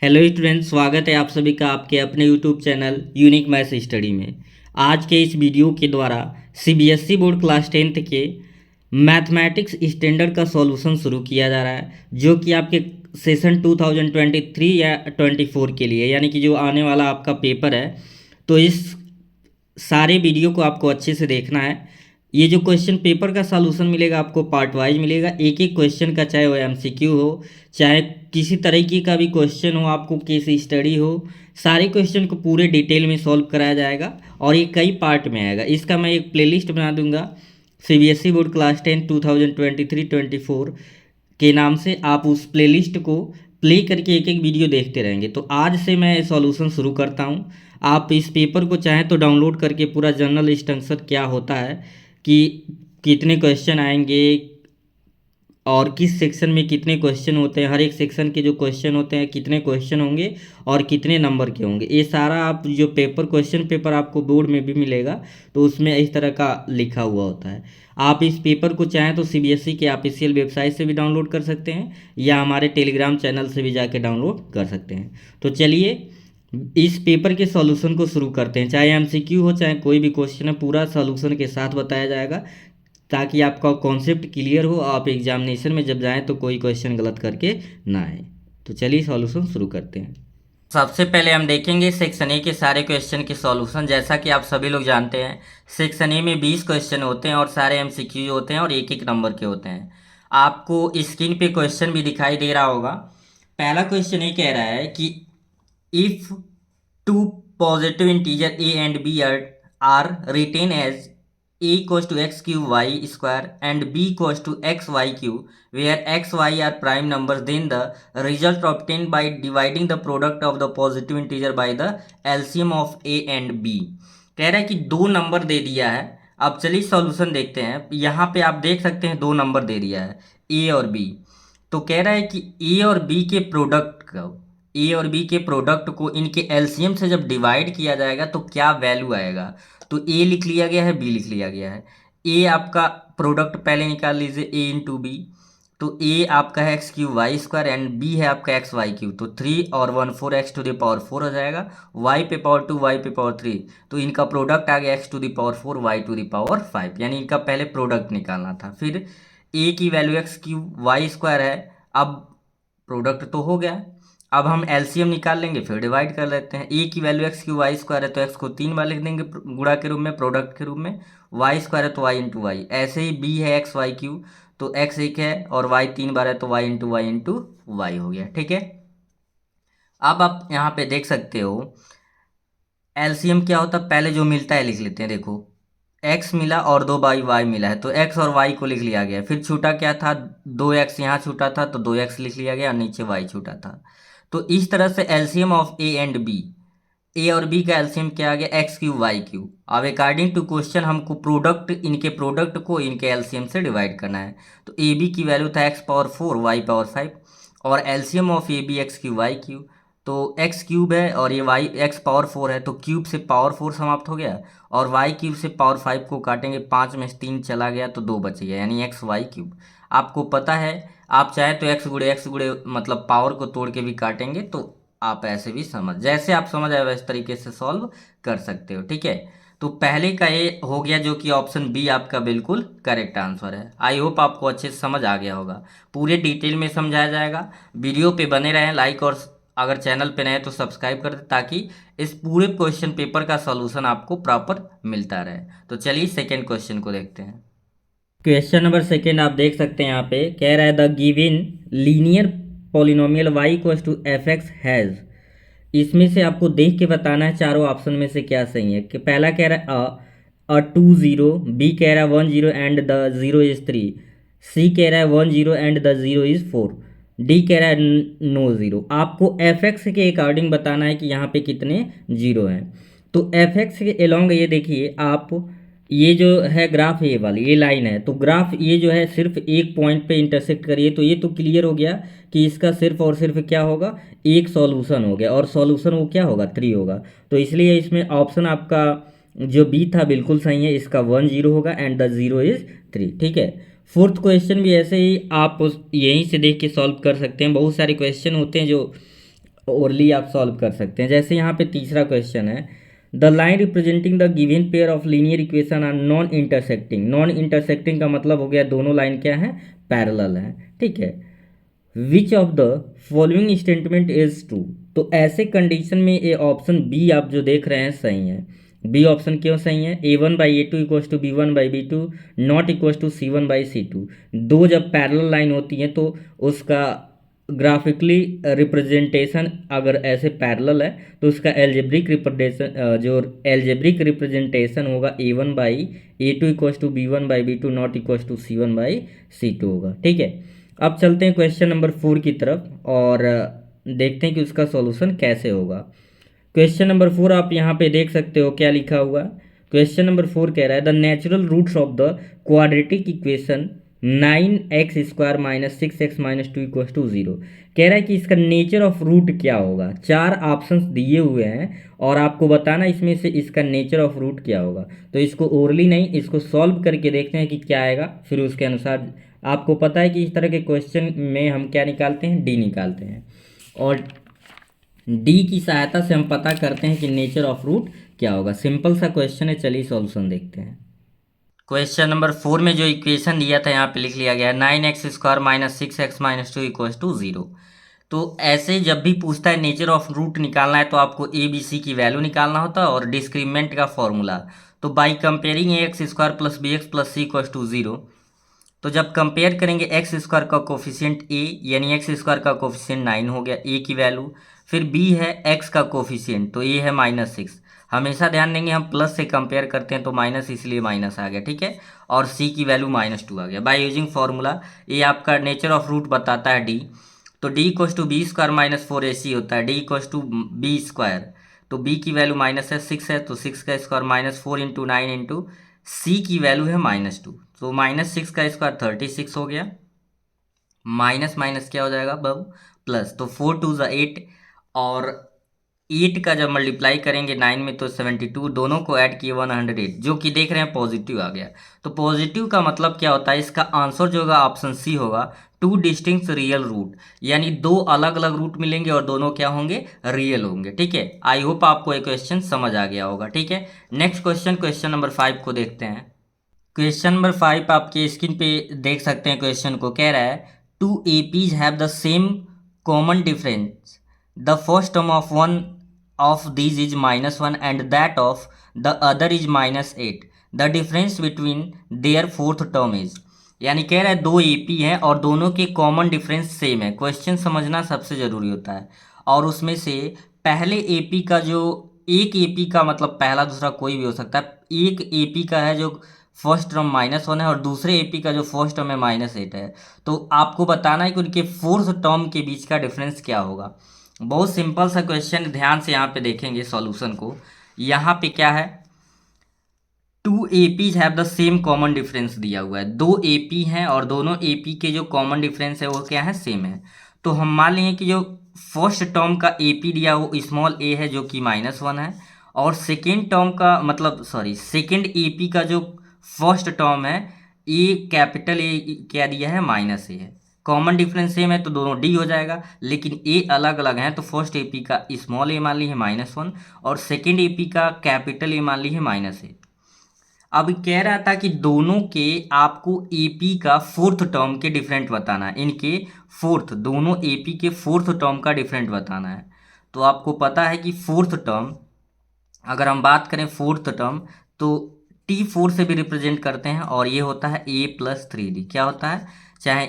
Hello students, स्वागत है आप सभी का आपके अपने YouTube channel unique maths study में। आज के इस वीडियो के द्वारा सीबीएसई बोर्ड क्लास 10th के मैथमेटिक्स स्टैंडर्ड का सॉल्यूशन शुरू किया जा रहा है, जो कि आपके सेशन 2023 या 24 के लिए, यानी कि जो आने वाला आपका पेपर है। तो इस सारे वीडियो को आपको अच्छे से देखना है। ये जो क्वेश्चन पेपर का सॉल्यूशन मिलेगा आपको पार्ट वाइज मिलेगा, एक एक क्वेश्चन का, चाहे वो एमसीक्यू हो, चाहे किसी तरीके का भी क्वेश्चन हो, आपको केस स्टडी हो, सारे क्वेश्चन को पूरे डिटेल में सॉल्व कराया जाएगा और ये कई पार्ट में आएगा। इसका मैं एक प्लेलिस्ट बना दूंगा, सीबीएसई बोर्ड क्लास 10 2023-24 के नाम से। आप उस प्लेलिस्ट को प्ले करके एक एक वीडियो देखते रहेंगे। तो आज से मैं सॉल्यूशन शुरू करता हूँ। आप इस पेपर को चाहें तो डाउनलोड करके पूरा जनरल स्ट्रक्चर क्या होता है, कि कितने क्वेश्चन आएंगे और किस सेक्शन में कितने क्वेश्चन होते हैं, हर एक सेक्शन के जो क्वेश्चन होते हैं कितने क्वेश्चन होंगे और कितने नंबर के होंगे, ये सारा आप जो पेपर क्वेश्चन पेपर आपको बोर्ड में भी मिलेगा तो उसमें इस तरह का लिखा हुआ होता है। आप इस पेपर को चाहें तो सीबीएसई के ऑफिशियल वेबसाइट से भी डाउनलोड कर सकते हैं या हमारे टेलीग्राम चैनल से भी जाके डाउनलोड कर सकते हैं। तो चलिए इस पेपर के सॉल्यूशन को शुरू करते हैं। चाहे एमसीक्यू हो, चाहे कोई भी क्वेश्चन है, पूरा सॉल्यूशन के साथ बताया जाएगा ताकि आपका कॉन्सेप्ट क्लियर हो, आप एग्जामिनेशन में जब जाएं तो कोई क्वेश्चन गलत करके ना आए। तो चलिए सॉल्यूशन शुरू करते हैं। सबसे पहले हम देखेंगे सेक्शन ए के सारे क्वेश्चन के सॉल्यूशन। जैसा कि आप सभी लोग जानते हैं, सेक्शन ए में 20 क्वेश्चन होते हैं और सारे एमसीक्यू होते हैं और एक एक नंबर के होते हैं। आपको स्क्रीन पे क्वेश्चन भी दिखाई दे रहा होगा। पहला क्वेश्चन ये कह रहा है कि if two positive integer a and b are written as a equals to x cube y square and b equals to x y cube, where x y are prime numbers, then the result obtained by dividing the product of the positive integer by the LCM of a and b। कह रहा है कि दो number दे दिया है। अब चलिए solution देखते हैं। यहाँ पे आप देख सकते हैं दो नंबर दे दिया है, ए और बी। तो कह रहा है कि ए और बी के प्रोडक्ट का, ए और बी के प्रोडक्ट को इनके एलसीएम से जब डिवाइड किया जाएगा तो क्या वैल्यू आएगा। तो ए लिख लिया गया है, बी लिख लिया गया है। ए आपका प्रोडक्ट पहले निकाल लीजिए, ए इंटू बी। तो ए आपका है x cube y square and b है आपका एक्स वाई क्यूब। तो 3 और 1 4 एक्स टू द पावर 4 हो जाएगा, वाई पे पावर 2 वाई पे पावर 3। तो इनका प्रोडक्ट आ गया x to the power 4 y to the power 5, यानी इनका पहले प्रोडक्ट निकालना था। फिर ए की value x cube y square है, अब प्रोडक्ट तो हो गया। अब हम एलसीएम निकाल लेंगे, फिर डिवाइड कर लेते हैं। ए की value x cube y square है तो एक्स को 3 बार लिख देंगे गुणा के रूप में, प्रोडक्ट के रूप में। वाई स्क्वायर है तो वाई इंटू वाई। ऐसे ही बी है एक्स वाई क्यू, तो एक्स एक है और वाई 3 बार है तो वाई इंटू वाई हो गया। ठीक है, अब आप यहाँ पे देख सकते हो एलसीएम क्या होता है, पहले जो मिलता है लिख लेते हैं। देखो एक्स मिला और 2 बाई वाई मिला है तो एक्स और वाई को लिख लिया गया। फिर छूटा क्या था, 2x यहाँ छूटा था तो 2x लिख लिया गया और नीचे वाई छूटा था। तो इस तरह से LCM of A and B, A और बी का एलसीएम क्या आ गया, एक्स क्यूब वाई क्यूब। अब अकॉर्डिंग टू क्वेश्चन हमको प्रोडक्ट, इनके प्रोडक्ट को इनके एलसीएम से डिवाइड करना है। तो ए बी की वैल्यू था एक्स पावर 4 वाई पावर 5 और LCM of A B X cube Y cube. तो एक्स क्यूब है और ये वाई एक्स पावर 4 है तो क्यूब से पावर 4 समाप्त हो गया और वाई क्यूब से पावर 5 को काटेंगे, 5 में से 3 चला गया तो 2 बच गया, यानी एक्स वाई क्यूब। आपको पता है आप चाहे तो एक्स गुड़े मतलब पावर को तोड़ के भी काटेंगे, तो आप ऐसे भी समझ, जैसे आप समझ आए वैसे तरीके से सॉल्व कर सकते हो। ठीक है, तो पहले का ये हो गया, जो कि ऑप्शन बी आपका बिल्कुल करेक्ट आंसर है। आई होप आपको अच्छे से समझ आ गया होगा। पूरे डिटेल में समझाया जाएगा। वीडियो पे बने रहें, लाइक और अगर चैनल पे नए तो सब्सक्राइब कर दें ताकि इस पूरे क्वेश्चन पेपर का सॉल्यूशन आपको प्रॉपर मिलता रहे। तो चलिए सेकेंड क्वेश्चन को देखते हैं। क्वेश्चन नंबर सेकेंड आप देख सकते हैं, यहाँ पे कह रहा है the given linear polynomial y equals to f x has. इसमें से आपको देख के बताना है चारों ऑप्शन में से क्या सही है। कि पहला कह रहा है 2 0, बी कह रहा है 1 0 एंड द 0 इज 3, सी कह रहा है 1 0 एंड द 0 इज 4, डी कह रहा है नो ज़ीरो। आपको एफ एक्स के अकॉर्डिंग बताना है कि यहाँ पे कितने जीरो हैं। तो एफ एक्स के अलोंग ये देखिए आप, ये जो है ग्राफ, ये वाली ये लाइन है, तो ग्राफ ये जो है सिर्फ एक पॉइंट पे इंटरसेक्ट करिए, तो ये तो क्लियर हो गया कि इसका सिर्फ और सिर्फ क्या होगा, एक सॉल्यूशन हो गया और सॉल्यूशन वो क्या होगा, 3 होगा। तो इसलिए इसमें ऑप्शन आपका जो बी था बिल्कुल सही है, इसका 1 0 होगा एंड द 0 इज 3। ठीक है, फोर्थ क्वेश्चन भी ऐसे ही आप यहीं से देख के सॉल्व कर सकते हैं। बहुत सारे क्वेश्चन होते हैं जो ओरली आप सॉल्व कर सकते हैं। जैसे यहाँ पे तीसरा क्वेश्चन है, the line representing the given pair of linear equation are non intersecting. Non intersecting का मतलब हो गया दोनों लाइन क्या है, पैरेलल है, ठीक है। Which of the following statement is true. तो ऐसे कंडीशन में ये ऑप्शन बी आप जो देख रहे हैं सही है। बी ऑप्शन क्यों सही है, a1/a2 equals to b1/b2 not equals to c1/c2। दो जब पैरेलल लाइन होती हैं तो उसका ग्राफिकली रिप्रेजेंटेशन अगर ऐसे पैरेलल है तो उसका एल्जेब्रिक रिप्रेजेंटेशन जो एल्जेब्रिक रिप्रेजेंटेशन होगा a1/a2 equals to b1/b2 not equals to c1/c2 होगा, ठीक है। अब चलते हैं क्वेश्चन नंबर 4 की तरफ और देखते हैं कि उसका सॉल्यूशन कैसे होगा। क्वेश्चन नंबर 4 आप यहाँ पे देख सकते हो क्या लिखा हुआ। क्वेश्चन नंबर 4 कह रहा है the natural roots of the quadratic equation 9x² minus 6x minus 2 equal to 0। कह रहा है कि इसका नेचर ऑफ रूट क्या होगा। चार ऑप्शंस दिए हुए हैं और आपको बताना इसमें से इसका नेचर ऑफ रूट क्या होगा। तो इसको ओरली नहीं, इसको सॉल्व करके देखते हैं कि क्या आएगा, फिर उसके अनुसार आपको पता है कि इस तरह के क्वेश्चन में हम क्या निकालते हैं, डी निकालते हैं और डी की सहायता से हम पता करते हैं कि नेचर ऑफ रूट क्या होगा। सिंपल सा क्वेश्चन है, चलिए सॉल्यूशन देखते हैं। क्वेश्चन नंबर 4 में जो इक्वेशन दिया था यहाँ पे लिख लिया गया है 9x² minus 6x minus 2 equal to 0। तो ऐसे जब भी पूछता है नेचर ऑफ रूट निकालना है तो आपको ए बी सी की वैल्यू निकालना होता है और डिस्क्रिमिनेंट का फॉर्मूला। तो by comparing a² plus bx plus c equal to 0। तो जब कंपेयर करेंगे x² का कोफिशिएंट a यानी x² का कोफिशिएंट 9 हो गया a की वैल्यू, फिर b है x का कोफिशिएंट तो a है -6। हमेशा ध्यान देंगे हम प्लस से कंपेयर करते हैं तो माइनस इसलिए माइनस आ गया, ठीक है। और c की वैल्यू -2 आ गया। बाय यूजिंग फार्मूला ये आपका नेचर ऑफ रूट बताता है d। तो d equals to b² minus 4ac होता है, d इक्वस टू b²। तो b की वैल्यू -6 है तो 6 का स्क्वायर -4 इंटू 9 इंटू सी की वैल्यू है -2। तो -6 का स्क्वायर 36 हो गया, माइनस माइनस क्या हो जाएगा बब प्लस। तो 4 2 ज़ा 8 और 8 का जब मल्टीप्लाई करेंगे 9 में तो 72, दोनों को ऐड किए 108 जो कि देख रहे हैं पॉजिटिव आ गया। तो पॉजिटिव का मतलब क्या होता है, इसका आंसर जो होगा ऑप्शन सी होगा, टू डिस्टिंक्ट रियल रूट, यानी दो अलग अलग रूट मिलेंगे और दोनों क्या होंगे, रियल होंगे, ठीक है। आई होप आपको ये क्वेश्चन समझ आ गया होगा, ठीक है। नेक्स्ट क्वेश्चन, क्वेश्चन नंबर 5 को देखते हैं। क्वेश्चन नंबर 5 आपके स्क्रीन पे देख सकते हैं। क्वेश्चन को कह रहा है two APs have the same common difference, the first term of one of these is -1 and that of the other is -8। The difference between their fourth term is. यानी कह रहा है दो एपी हैं और दोनों के कॉमन डिफरेंस सेम है। क्वेश्चन समझना सबसे ज़रूरी होता है और उसमें से पहले एपी का जो एक एपी का मतलब पहला दूसरा कोई भी हो सकता है, एक एपी का है जो फर्स्ट टर्म -1 है और दूसरे एपी का जो फर्स्ट टर्म है -8 है। तो आपको बताना है कि उनके फोर्थ टर्म के बीच का डिफरेंस क्या होगा। बहुत सिंपल सा क्वेश्चन, ध्यान से यहाँ पे देखेंगे सॉल्यूशन को। यहाँ पे क्या है, two APs have the same common difference दिया हुआ है। दो एपी हैं और दोनों एपी के जो कॉमन डिफरेंस है वो क्या है, सेम है। तो हम मान लेंगे कि जो फर्स्ट टर्म का एपी दिया वो स्मॉल ए है जो कि -1 है, और सेकेंड टर्म का मतलब सेकेंड एपी का जो फर्स्ट टर्म है ए कैपिटल ए क्या दिया है, -a है। कॉमन डिफरेंस सेम है तो दोनों डी हो जाएगा, लेकिन ए अलग अलग हैं तो फर्स्ट एपी का स्मॉल ए मान ली है -1 और सेकेंड एपी का कैपिटल ए मान ली है -a। अब कह रहा था कि दोनों के आपको एपी का फोर्थ टर्म के डिफरेंट बताना है, इनके फोर्थ, दोनों एपी के फोर्थ टर्म का डिफरेंट बताना है। तो आपको पता है कि फोर्थ टर्म, अगर हम बात करें फोर्थ टर्म तो T4 से भी रिप्रेजेंट करते हैं और ये होता है a+3d। क्या होता है, चाहे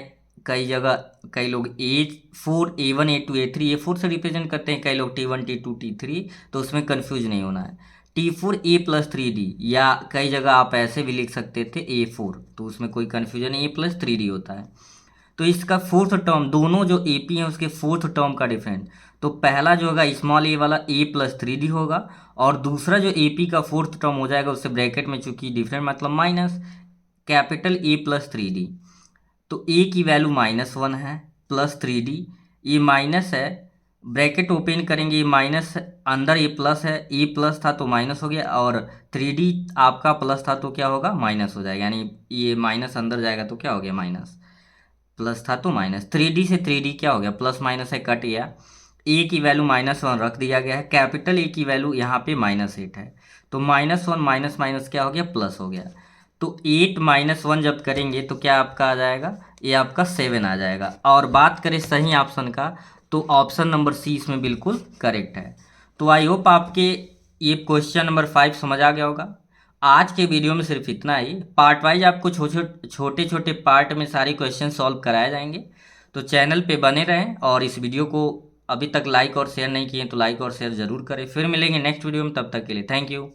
कई जगह कई लोग A4 A1 A2 A3 A4 से रिप्रेजेंट करते हैं, कई लोग T1 T2 T3, तो उसमें कंफ्यूज नहीं होना है। T4 A+3d, या कई जगह आप ऐसे भी लिख सकते थे A4, तो उसमें कोई कन्फ्यूजन नहीं, A+3d होता है। तो इसका फोर्थ टर्म, दोनों जो एपी हैं उसके फोर्थ टर्म का डिफरेंट, तो पहला जो होगा स्मॉल ए वाला a+3d होगा और दूसरा जो एपी का फोर्थ टर्म हो जाएगा उससे ब्रैकेट में चूंकि डिफरेंट मतलब माइनस कैपिटल a+3d। तो ए की वैल्यू -1 है प्लस 3d, ये माइनस है, ब्रैकेट ओपन करेंगे, ये माइनस अंदर ये प्लस है, ए प्लस था तो माइनस हो गया और 3d आपका प्लस था तो क्या होगा, माइनस हो जाएगा। यानी ये माइनस अंदर जाएगा तो क्या हो गया, माइनस, प्लस था तो माइनस, 3d से 3d क्या हो गया, प्लस माइनस है कट गया। ए की वैल्यू -1 रख दिया गया है, कैपिटल ए की वैल्यू यहाँ पे -8 है, तो -1 माइनस माइनस क्या हो गया, प्लस हो गया। तो 8 -1 जब करेंगे तो क्या आपका आ जाएगा, ये आपका 7 आ जाएगा। और बात करें सही ऑप्शन का, तो ऑप्शन नंबर सी इसमें बिल्कुल करेक्ट है। तो आई होप आपके ये क्वेश्चन नंबर 5 समझ आ गया होगा। आज के वीडियो में सिर्फ इतना ही। पार्ट वाइज आपको छोटे छोटे पार्ट में सारे क्वेश्चन सॉल्व कराए जाएंगे। तो चैनल पे बने रहें, और इस वीडियो को अभी तक लाइक और शेयर नहीं किए तो लाइक और शेयर जरूर करें। फिर मिलेंगे नेक्स्ट वीडियो में, तब तक के लिए थैंक यू।